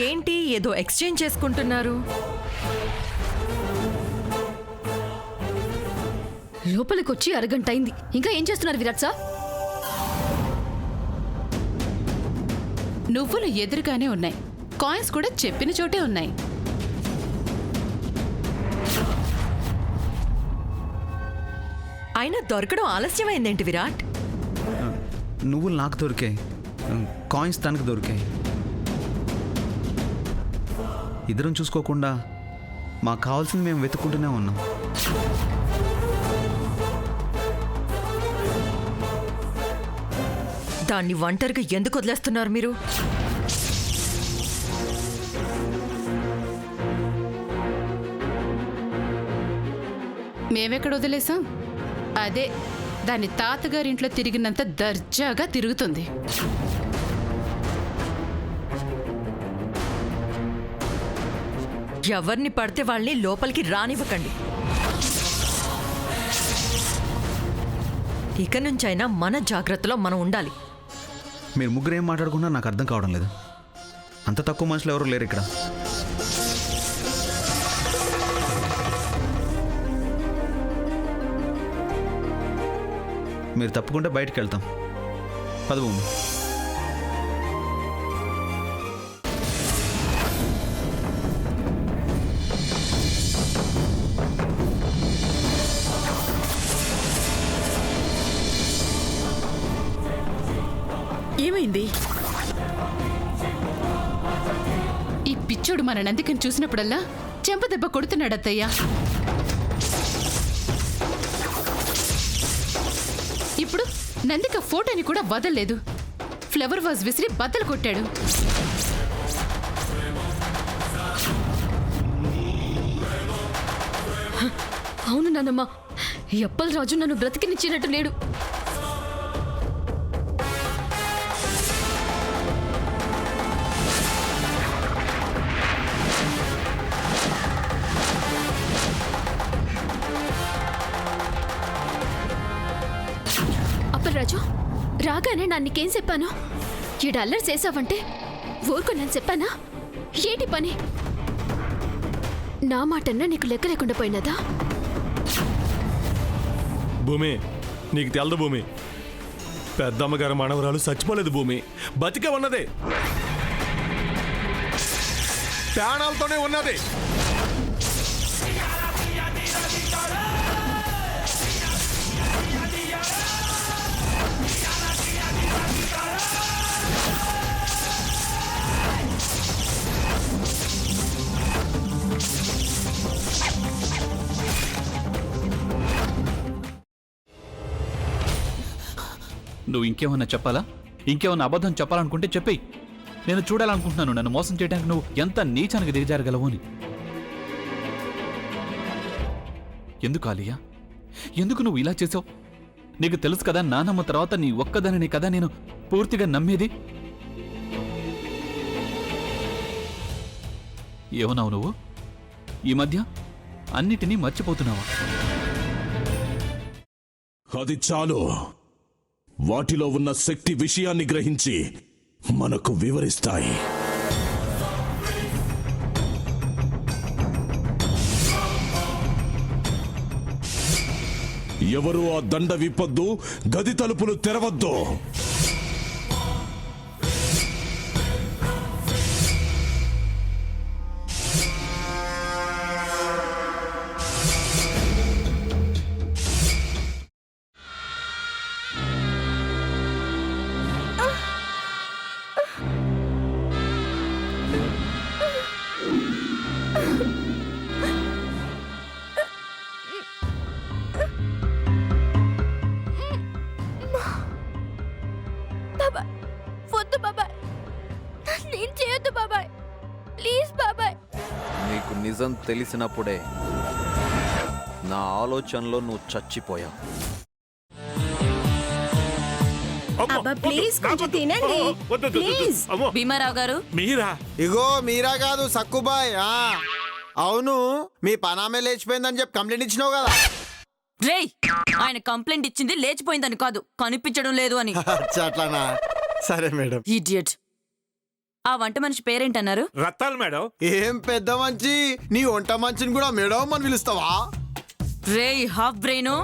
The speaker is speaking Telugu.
ఏంటి ఏదో ఎక్స్చేంజ్ చేసుకుంటున్నారు? లోపలికి వచ్చి అరగంట అయింది, ఇంకా ఏం చేస్తున్నారు విరాట్ సార్? నువ్వులు ఎదురుగానే ఉన్నాయి, కాయిన్స్ కూడా చెప్పిన చోటే ఉన్నాయి. అయినా దొరకడం ఆలస్యమైందేంటి విరాట్? నువ్వులు నాకు దొరికాయి, కాయిన్స్ తనకు దొరికాయి. ఇద్దరం చూసుకోకుండా మాకు కావాల్సింది మేము వెతుక్కుంటూనే ఉన్నాం. దాన్ని ఒంటరిగా ఎందుకు వదిలేస్తున్నారు మీరు? మేమెక్కడ వదిలేసాం? అదే దాని తాతగారింట్లో తిరిగినంత దర్జాగా తిరుగుతుంది. ఎవరిని పడితే వాళ్ళని లోపలికి రానివ్వకండి. ఇక నుంచైనా మన జాగ్రత్తలో మనం ఉండాలి. మీరు ముగ్గురు ఏం మాట్లాడుకున్నా నాకు అర్థం కావడం లేదు. అంత తక్కువ మనుషులు ఎవరు లేరు ఇక్కడ. మీరు తప్పకుండా బయటికి వెళ్తాం. పద భూమి. ఏమైంది? ఈ పిచ్చోడు మన నందికని చూసినప్పుడల్లా చెంపదెబ్బ కొడుతున్నాడు అత్తయ్య. ఇప్పుడు నందిక ఫోటోని కూడా వదలలేదు. ఫ్లవర్ వాజ్ విసిరి బద్దలు కొట్టాడు. అవును నాన్నమ్మ, ఈ అప్పల్ రాజు నన్ను బ్రతికినిచ్చినట్టు లేడు. రాజు రాగానే నన్నుకేం చెప్పాను? ఈ డల్లర్ చేసావంటే ఊరుకున్నాను చెప్పానా? ఏంటి పని? నా మాటన్నా నీకు లెక్క లేకుండా పోయినదా? భూమి, నీకు తెలదు భూమి. పెద్దమ్మగారు మనవరాలు చచ్చిపోలేదు భూమి, బతికే ఉన్నదే, ప్రాణాలతోనే ఉన్నది. నువ్వు ఇంకేమన్నా చెప్పాలా? ఇంకేమన్నా అబద్ధం చెప్పాలనుకుంటే చెప్పేయి. నేను చూడాలనుకుంటున్నాను నన్ను మోసం చేయడానికి నువ్వు ఎంత నీచానికి దిగజారగలవు అని. ఎందుకు ఆలియా, ఎందుకు నువ్వు ఇలా చేసావు? నీకు తెలుసు కదా నానమ్మ తర్వాత నీ ఒక్కదానిని కదా నేను పూర్తిగా నమ్మేది. ఏమన్నావు నువ్వు? ఈ మధ్య అన్నిటినీ మర్చిపోతున్నావా? అది చాలు. వాటిలో ఉన్న శక్తి విషయాన్ని గ్రహించి మనకు వివరిస్తాయి. ఎవరు ఆ దండ విప్పొద్దు, గది తలుపులు తెరవద్దు. నీకు నిజం తెలిసినప్పుడే నా ఆలోచనలో నువ్వు చచ్చిపోయావు. భీమారావు గారు, మీరా? ఇగో మీరా కాదు సక్కుబాయ్. అవును, మీ పనామే లేచిపోయిందని చెప్పి కంప్లైంట్ ఇచ్చినావు కదా. రేయ్, ఆయన కంప్లైంట్ ఇచ్చింది లేచిపోయిందని కాదు, కనిపించడం లేదు అని. అట్లానా? సరే మేడం. ఇడియట్. ఆ వంట మనిషి పేరేంటన్నారు? రత్తాలు మేడం. ఏం పెద్ద మంచి నీ వంట మంచిని కూడా మేడం అని పిలుస్తావా? రేయ్ హాఫ్ బ్రెయిన్,